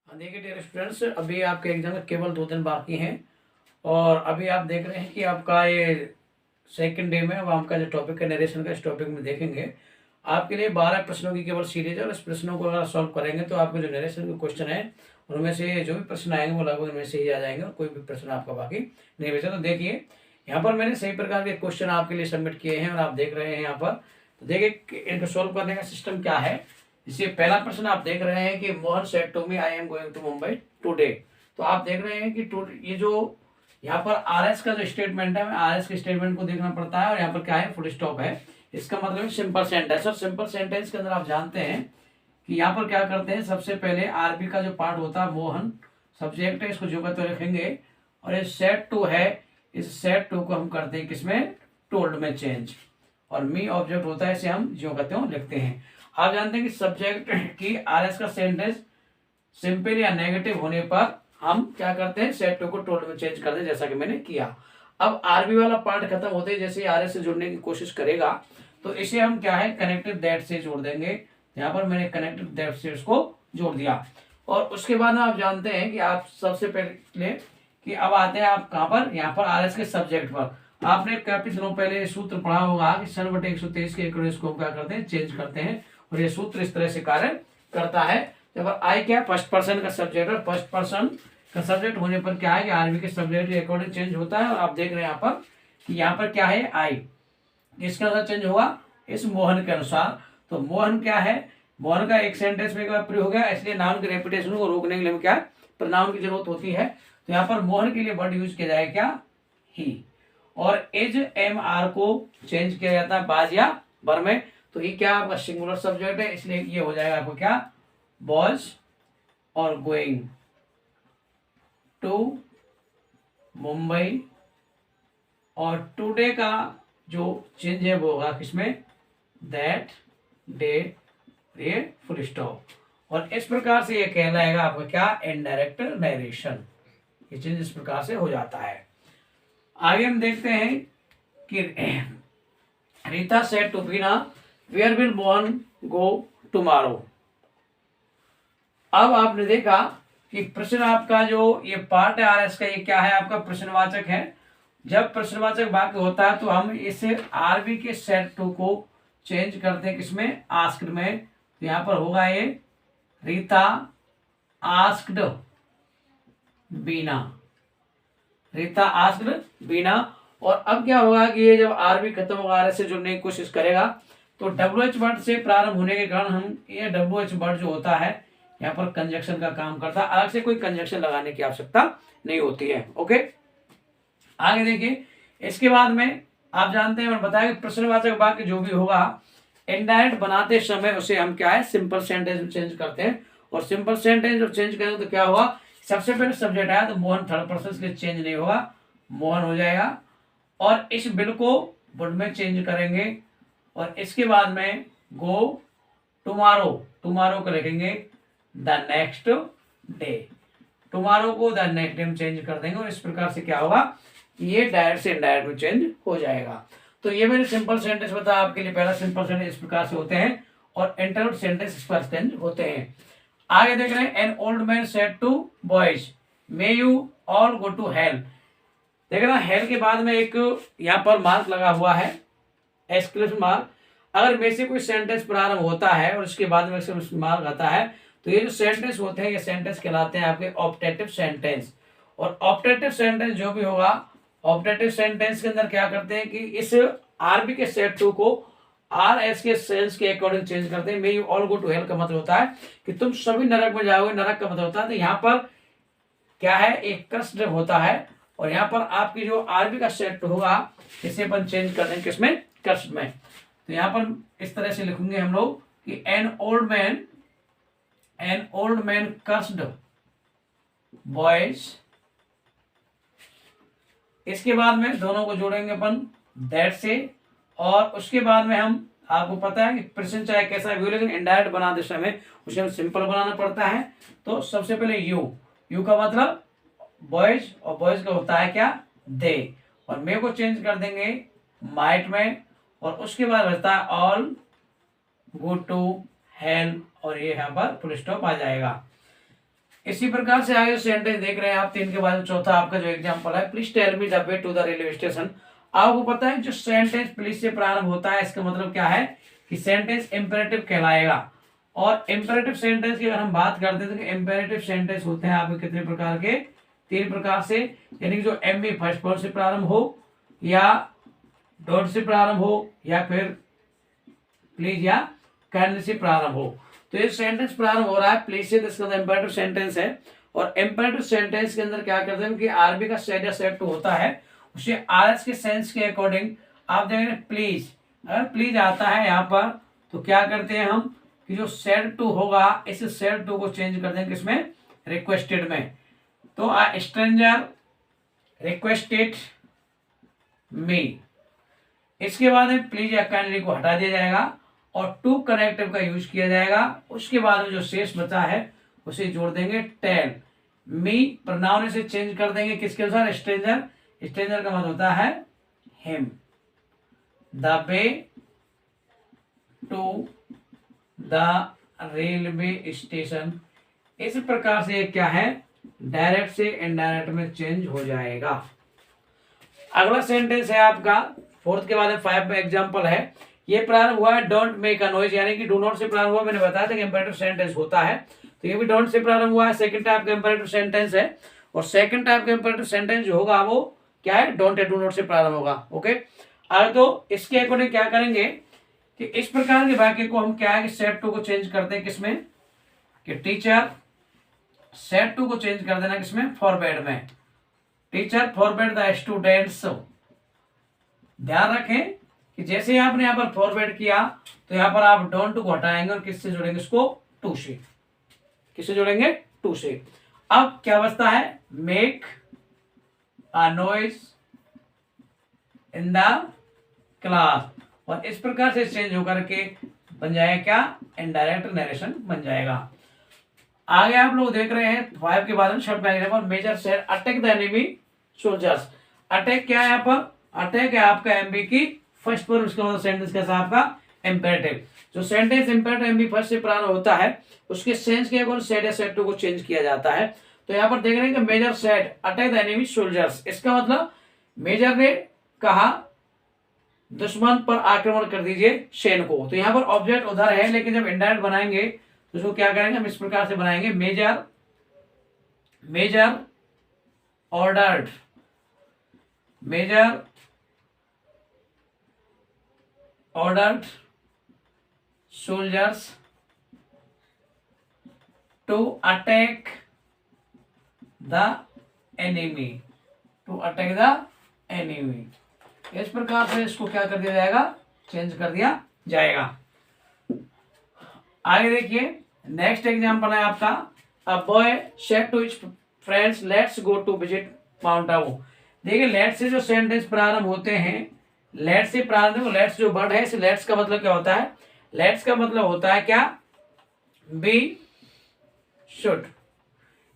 हाँ, देखिए dear students, अभी आपके एग्जाम में केवल 2 दिन बाकी हैं और अभी आप देख रहे हैं कि आपका ये सेकंड डे में अब आपका जो टॉपिक है नरेशन का, इस टॉपिक में देखेंगे आपके लिए 12 प्रश्नों की केवल सीरीज है और इस प्रश्नों को अगर सॉल्व करेंगे तो आपके जो नरेशन के क्वेश्चन है उनमें से जो भी प्रश्न आएंगे वो लगभग उनमें से ही आ जाएंगे और कोई भी प्रश्न आपका बाकी नहीं बचा। तो देखिए यहाँ पर मैंने सही प्रकार के क्वेश्चन आपके लिए सबमिट किए हैं और आप देख रहे हैं यहाँ पर। तो देखिए इनको सॉल्व करने का सिस्टम क्या है। इसे पहला प्रश्न आप देख रहे हैं कि Mohan said to me I am going to Mumbai today. तो आप देख रहे हैं कि ये जो यहाँ पर आर एस का जो स्टेटमेंट है, आर एस के स्टेटमेंट को देखना पड़ता है और यहाँ पर क्या है, फुल स्टॉप है। इसका मतलब है सिंपल सेंटेंस। और सिंपल सेंटेंस के अंदर आप जानते हैं कि यहाँ पर क्या करते हैं, सबसे पहले आरबी का जो पार्ट होता है मोहन सब्जेक्ट है, इसको जो कहते हुए रखेंगे और ये सेड टू है, इस सेड टू को हम करते हैं किसमें, टोल्ड में चेंज। और मी ऑब्जेक्ट होता है, इसे हम जो कहते हो लिखते हैं। आप जानते हैं कि सब्जेक्ट की आर एस का सेंटेंस सिंपल या नेगेटिव होने पर हम क्या करते हैं, सेट टू को टोल्ड में चेंज करते हैं, जैसा कि मैंने किया। अब आरबी वाला पार्ट खत्म होते ही जैसे आर एस से जुड़ने की कोशिश करेगा तो इसे हम क्या है, कनेक्टेड दैट से जोड़ देंगे। यहाँ पर मैंने कनेक्टेड दैट से उसको जोड़ दिया। और उसके बाद आप जानते हैं कि आप सबसे पहले कि अब आते हैं आप कहाँ पर, यहाँ पर आर एस के सब्जेक्ट पर। आपने काफी दिनों पहले सूत्र पढ़ा होगा कि सन बटे 123 के एकड़ को क्या करते हैं, चेंज करते हैं। और ये सूत्र इस तरह से कार्य करता है। जब आई क्या, फर्स्ट पर्सन का सब्जेक्ट, और फर्स्ट पर्सन का सब्जेक्ट होने पर क्या है कि आरबी के सब्जेक्ट के अकॉर्डिंग चेंज होता है। और आप देख रहे हैं यहाँ पर कि यहाँ पर क्या है, आई इसके अनुसार चेंज होगा, इस मोहन के अनुसार। तो मोहन क्या है, मोहन का एक सेंटेंस में एक बार प्रयोग हो गया, इसलिए नाउन के रेपिटेशन को रोकने के लिए क्या है, प्रनाउन की जरूरत होती है। तो यहाँ पर मोहन के लिए वर्ड यूज किया जाएगा क्या, ही। और एज एम आर को चेंज किया जाता है बाज या बर में। तो ये क्या आपका सिंगुलर सब्जेक्ट है, इसलिए ये हो जाएगा आपको क्या, बॉज और गोइंग टू मुंबई। और टुडे का जो चेंज है वो होगा किसमें, दैट डे, ये फुल स्टॉप। और इस प्रकार से ये कहलाएगा आपका क्या, इनडायरेक्ट नरेशन। ये चेंज इस प्रकार से हो जाता है। आगे हम देखते हैं कि Rita said to Bina where will Mohan go tomorrow. अब आपने देखा कि प्रश्न आपका जो ये पार्ट है आर एस का, ये क्या है आपका, प्रश्नवाचक है। जब प्रश्नवाचक वाक्य होता है तो हम इस आरबी के सेड टू को चेंज करते हैं किसमें, आस्क्ड में। तो यहाँ पर होगा ये रीता आस्क्ड बीना, रीता आस्क्ड बीना। और अब क्या होगा कि ये जब आरबी खत्म होगा, आर एस से जुड़ने की कोशिश करेगा तो डब्ल्यू एच वर्ड से प्रारंभ होने के कारण हम ये डब्ल्यू एच वर्ड जो होता है यहाँ पर कंजक्शन का काम करता है, अलग से कोई कंजक्शन लगाने की आवश्यकता नहीं होती है। ओके, आगे देखिए। इसके बाद में आप जानते हैं, मैंने बताया कि प्रश्नवाचक वाक्य जो भी होगा इनडायरेक्ट बनाते समय उसे हम क्या है, सिंपल सेंटेंस में चेंज करते हैं। और सिंपल सेंटेंस जब चेंज करेंगे तो क्या होगा, सबसे पहले सब्जेक्ट आया तो मोहन थर्ड पर्सन, इसलिए चेंज नहीं होगा, मोहन हो जाएगा। और इस बिल को वुड में चेंज करेंगे। और इसके बाद में गो टुमारो, टुमारो को लिखेंगे द नेक्स्ट डे, टुमारो को द नेक्स्ट डे में चेंज कर देंगे। और इस प्रकार से क्या होगा, ये डायरेक्ट से इनडायरेक्ट में चेंज हो जाएगा। तो ये मैंने सिंपल सेंटेंस बताया आपके लिए। पहला सिंपल सेंटेंस इस प्रकार से होते हैं और इंटरव्यू सेंटेंस इस प्रकार चेंज होते हैं। आगे देख रहे हैं, an old man said to boys may you all go to hell. देख रहे हैं हेल के बाद में एक यहाँ पर मार्क लगा हुआ है, एक्सक्लेमेशन मार्क। अगर में से कोई सेंटेंस प्रारंभ होता है और उसके बाद में एक्सक्लेमेशन मार्क आता है तो ये जो सेंटेंस होते हैं ये सेंटेंस कहलाते हैं आपके ऑप्टेटिव सेंटेंस। और ऑप्टेटिव सेंटेंस जो भी होगा, ऑप्टेटिव सेंटेंस के अंदर क्या करते हैं कि इस आरबी के सेट टू को आर एस के सेंस के अकॉर्डिंग चेंज करते हैं। May you all go to hell का मतलब होता है कि तुम सभी नरक में जाओगे, नरक का मतलब होता है। तो यहाँ पर क्या है, एक कर्स्ट होता है। और यहाँ पर आपकी जो आरबी का सेट होगा इसे अपन चेंज कर देंगे किसमें, कर्स्ट में। तो यहाँ पर इस तरह से लिखेंगे हम लोग कि N old man cursed boys. इसके बाद में दोनों को जोड़ेंगे अपन दैट से। और उसके बाद में हम, आपको पता है कि प्रश्न चाहे कैसा भी हो लेकिन इनडायरेक्ट बनाते समय उसे हम सिंपल बनाना पड़ता है। तो सबसे पहले यू का मतलब बॉयज, और बॉयज का होता है क्या, दे। और मे को चेंज कर देंगे माइट में। और उसके बाद रहता है ऑल गो टू हेल, और ये यहाँ पर फुल स्टॉप आ जाएगा। इसी प्रकार से आगे सेंटेंस देख रहे हैं आप 3 के बाद चौथा आपका जो एग्जांपल है, please tell me the way to the railway station. आपको पता है जो सेंटेंस प्लीज से प्रारंभ होता है इसका मतलब क्या है कि सेंटेंस इंपेरेटिव कहलाएगा। और इंपेरेटिव सेंटेंस की अगर हम बात करते हैं तो इंपेरेटिव सेंटेंस होते हैं आपके कितने प्रकार के, 3 प्रकार से, यानी कि जो एम बी फर्स्ट पर्सन से प्रारंभ हो या डॉट से प्रारंभ हो या फिर प्लीज या काइंडली से प्रारंभ हो। तो ये सेंटेंस प्रारंभ हो रहा है प्लीज से, इसका इंपेरेटिव सेंटेंस है। और इंपेरेटिव सेंटेंस के अंदर क्या करते हैं कि आरबी का सेड या सेड टू होता है, उसे आरएस के सेंस के अकॉर्डिंग आप देखेंगे प्लीज, अगर प्लीज आता है यहाँ पर तो क्या करते हैं हम कि जो सेड टू होगा इस सेड टू को चेंज कर देंगे किसमें, रिक्वेस्टेड में। तो आ स्ट्रेंजर रिक्वेस्टेड मी, इसके बाद में प्लीज या काइंडली को हटा दिया जाएगा और टू कनेक्टिव का यूज किया जाएगा। उसके बाद में जो शेष बचा है उसे जोड़ देंगे टेल। मी प्रोनाउन से चेंज कर देंगे किसके अनुसार, स्ट्रेंजर। स्ट्रेंजर का मतलब होता है him. The way to the railway station, इस प्रकार से क्या है डायरेक्ट से इनडायरेक्ट में चेंज हो जाएगा। अगला सेंटेंस है आपका 4 के बाद 5 में एग्जांपल है, ये प्रारंभ हुआ है डोंट मेक अ नॉइज, यानी कि डू नॉट से प्रारंभ हुआ, मैंने बताया था कि इंपेरेटिव सेंटेंस होता है, तो ये भी डोंट से प्रारंभ हुआ है, सेकंड टाइप का इंपेरेटिव सेंटेंस है। और सेकंड टाइप का इंपेरेटिव सेंटेंस जो होगा वो क्या है, डोंट या डू नॉट से प्रारंभ होगा। ओके, अब तो इसके अकॉर्डिंग क्या करेंगे कि इस प्रकार के वाक्य को हम क्या है कि सेट टू को चेंज करते हैं किसमें, कि टीचर सेट टू को चेंज कर देना किसमें, फॉरवर्ड में। Teacher forward the students. ध्यान रखें कि जैसे आपने यहाँ पर फॉरवर्ड किया तो यहाँ पर आप डोंट को हटाएंगे और किससे जोड़ेंगे इसको, टू से। किससे जोड़ेंगे, टू से। अब क्या बचता है, make a noise in the class, और इस प्रकार से चेंज होकर के बन जाएगा क्या, इनडायरेक्ट नरेशन बन जाएगा। आगे आप लोग देख रहे हैं 5 के बाद में short paragraph, major said attack the enemy soldiers. Attack क्या है यहाँ पर, अटैक है आपका एमबी की फर्स्ट पर, उसका मतलब सेंटेंस कैसा आपका इंपेरेटिव। जो सेंटेंस इंपेरेटिव एमबी फर्स्ट से प्रारंभ होता है उसके सेंस के अकॉर्डिंग सेड या सेड टू को चेंज किया जाता है। तो यहाँ पर देख रहे हैं कि major said attack the enemy soldiers, इसका मतलब मेजर ने कहा दुश्मन पर आक्रमण कर दीजिए सैनिकों को। तो यहाँ पर ऑब्जेक्ट उधर है, लेकिन जब इनडायरेक्ट बनाएंगे तो उसको क्या करेंगे हम इस प्रकार से बनाएंगे, major ordered, major ordered soldiers to attack the enemy, to attack the enemy. इस प्रकार से इसको क्या कर दिया जाएगा, चेंज कर दिया जाएगा। आगे देखिए नेक्स्ट एग्जांपल है आपका, a boy said to his friends let's go to visit Mount Abu. देखिए लेट्स से जो सेंटेंस प्रारंभ होते हैं, लेट्स से प्रारंभ, लेट्स जो वर्ड है, इस लेट्स का मतलब क्या होता है, लेट्स का मतलब होता है क्या, बी शुड,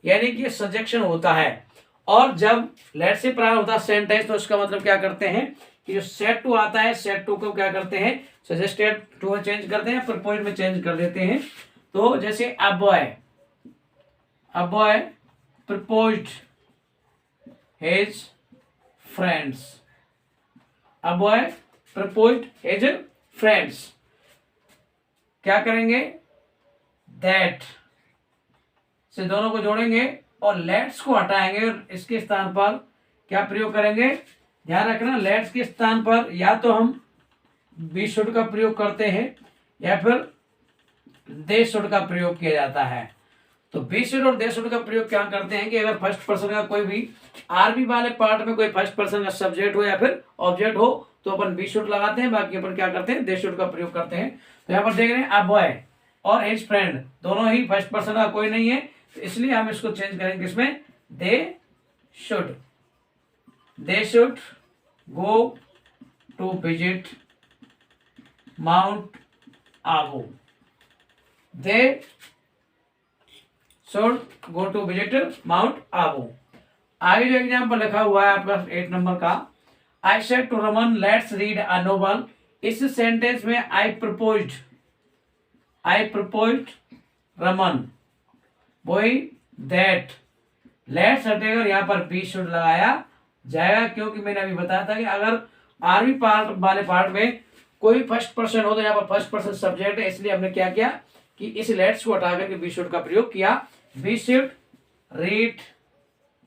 यानी कि सजेशन होता है। और जब लेट्स से प्रारंभ होता है सेंटेंस तो उसका मतलब क्या करते हैं कि जो सेड टू आता है, सेड टू को क्या करते हैं, सजेस्टेड टू में चेंज करते हैं, प्रपोज में चेंज कर देते हैं। तो जैसे a boy proposed his friends, a boy proposed his friends, क्या करेंगे, दैट से दोनों को जोड़ेंगे और लेट्स को हटाएंगे और इसके स्थान पर क्या प्रयोग करेंगे, ध्यान रखना लेट्स के स्थान पर या तो हम बी शुड का प्रयोग करते हैं या फिर दे शुड का प्रयोग किया जाता है। तो बी शुड और दे शुड का प्रयोग क्या करते हैं कि अगर फर्स्ट पर्सन का कोई भी आरबी वाले पार्ट में कोई फर्स्ट पर्सन का सब्जेक्ट हो या फिर ऑब्जेक्ट हो तो अपन बी शुड लगाते हैं, बाकी अपन क्या करते हैं, दे शुड का प्रयोग करते हैं। तो यहाँ पर देख रहे हैं अ बॉय और हिज फ्रेंड दोनों ही फर्स्ट पर्सन का कोई नहीं है, तो इसलिए हम इसको चेंज करेंगे किसमें, they should go to visit Mount Abu, they should go to visit Mount Abu. आगे जो एग्जाम्पल लिखा हुआ है आपका 8 नंबर का, I said to Raman let's read a novel. इस सेंटेंस में आई प्रपोज्ड रमन, वही दैट लेट्स हटेगा, यहाँ पर बी शुड लगाया जाएगा, क्योंकि मैंने अभी बताया था कि अगर आर्मी पार्ट वाले पार्ट में कोई फर्स्ट पर्सन हो तो यहाँ पर फर्स्ट पर्सन सब्जेक्ट है, इसलिए हमने क्या किया कि इस लेट्स को हटा करके बी शुड का प्रयोग किया। Be should read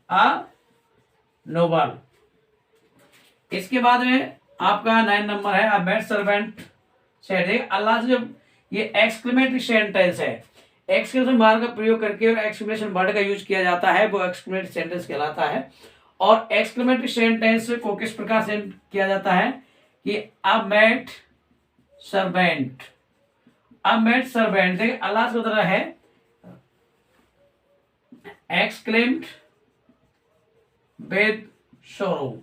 a novel. इसके बाद में आपका 9 नंबर है a mad servant said, Allah से जब ये एक्सक्लेमेटरी सेंटेंस है, एक्सक्लेमेशन वर्ड का प्रयोग करके और एक्सक्लेमेशन वर्ड का यूज किया जाता है, वो एक्सक्लेमेटरी सेंटेंस कहलाता है। और एक्सक्लेमेटरी सेंटेंस को किस प्रकार से किया जाता है कि अ मैड सर्वेंट, अ मैड सर्वेंट, देखिए अल्लाह से उतरा है exclaimed with sorrow,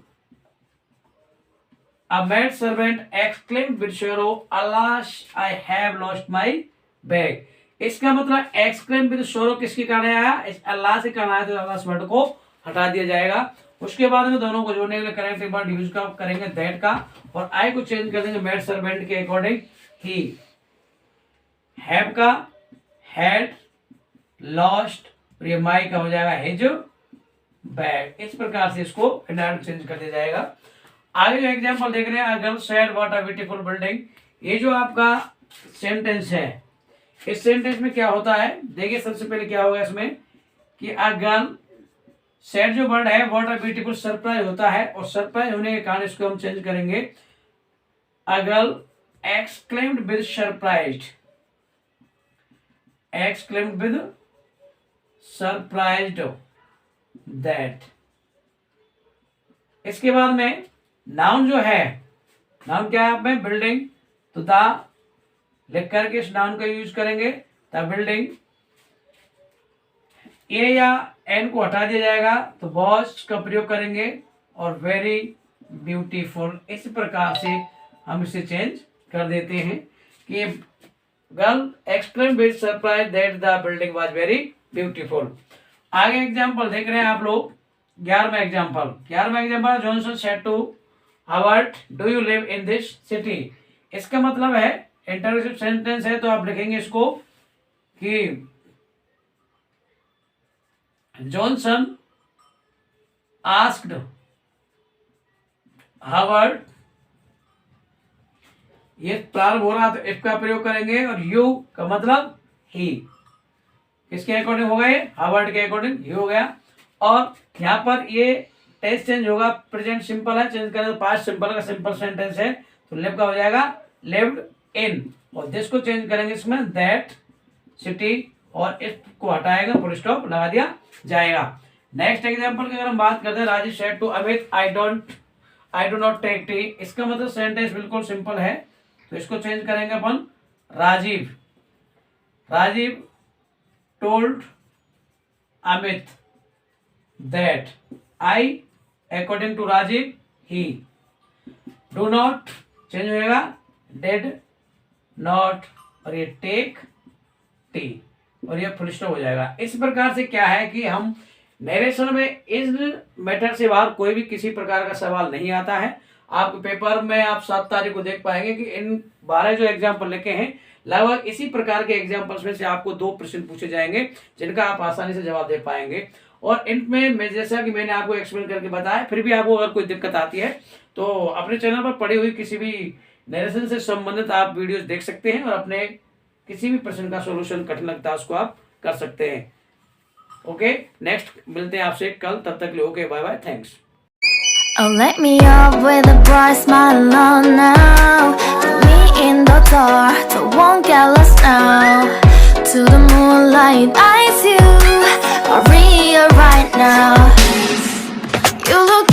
a mad servant exclaimed with sorrow, alas I have lost my bag। इसका मतलब exclaim with sorrow किसके कारण आया, अल्लाह से कारण आया, तो अल्लाह वर्ड को हटा दिया जाएगा। उसके बाद में दोनों को जोड़ने के लिए करेक्ट वर्ड यूज का करेंगे दैट का, और आई को चेंज कर देंगे मैड सर्वेंट के अकॉर्डिंग, ही हैव का हैड लॉस्ट, और ये माई का हो जाएगा हिज बैग। इस प्रकार से इसको इंडायरेक्ट चेंज कर दिया जाएगा। आगे जो एग्जांपल देख रहे हैं, girl said what a beautiful building, ये जो आपका सेंटेंस है, इस सेंटेंस में क्या होता है, देखिए सबसे पहले क्या होगा इसमें कि अ गर्ल सेड जो वर्ड है व्हाट अ ब्यूटीफुल सरप्राइज होता है, और सरप्राइज होने के कारण इसको हम चेंज करेंगे a girl exclaimed with surprised, exclaimed with surprised that. इसके बाद में नाउन जो है, नाउन क्या है आप में बिल्डिंग, तो द लिख करके इस नाउन का यूज करेंगे द बिल्डिंग। ए या एन को हटा दिया जाएगा तो वॉच का प्रयोग करेंगे, और वेरी ब्यूटीफुल। इस प्रकार से हम इसे चेंज कर देते हैं कि girl explain with surprise that the building was very beautiful. आगे एग्जाम्पल देख रहे हैं आप लोग, 11वां example Johnson said to Howard do you live in this city. इसका मतलब है इंटरोगेटिव सेंटेंस है, तो आप लिखेंगे इसको कि जॉनसन आस्क्ड हावर्ड, ये प्रारंभ हो रहा तो इफ का प्रयोग करेंगे, और यू का मतलब ही, किसके अकॉर्डिंग हो गए, हावर्ड के अकॉर्डिंग ही हो गया। और यहाँ पर ये टेंस चेंज होगा, प्रेजेंट सिंपल है, चेंज करें तो पास्ट सिंपल का सिंपल सेंटेंस है, तो लिव का हो जाएगा लिव्ड इन, और दिस को चेंज करेंगे इसमें दैट सिटी, और इसको हटाएगा फुल स्टॉप लगा दिया जाएगा। नेक्स्ट एग्जांपल की अगर हम बात करते हैं, Rajiv said to Amit I do not take tea. इसका मतलब सेंटेंस बिल्कुल सिंपल है, तो इसको चेंज करेंगे अपन Rajiv told Amit that I according to Rajiv he. Do not change होएगा डिड नॉट, और ये टेक टी, और ये फुल स्टॉप हो जाएगा। इस प्रकार से क्या है कि हम नरेशन में इस मेथड से बाहर कोई भी किसी प्रकार का सवाल नहीं आता है। आपके पेपर में आप 7 तारीख को देख पाएंगे कि इन 12 जो एग्जाम्पल लिखे हैं, लगभग इसी प्रकार के एग्जाम्पल्स में से आपको 2 प्रश्न पूछे जाएंगे, जिनका आप आसानी से जवाब दे पाएंगे। और इनमें मैं जैसा कि मैंने आपको एक्सप्लेन करके बताया, फिर भी आपको अगर कोई दिक्कत आती है तो अपने चैनल पर पड़ी हुई किसी भी नरेशन से संबंधित आप वीडियोस देख सकते हैं, और अपने किसी भी प्रश्न का सोल्यूशन कठिन लगता है उसको आप कर सकते हैं। ओके, नेक्स्ट मिलते हैं आपसे कल, तब तक के लिए okay, bye bye, thanks. Oh, let me up with a bright smile on now. Put me in the dark, so won't get lost now. To the moonlight, eyes you, Maria right now. You look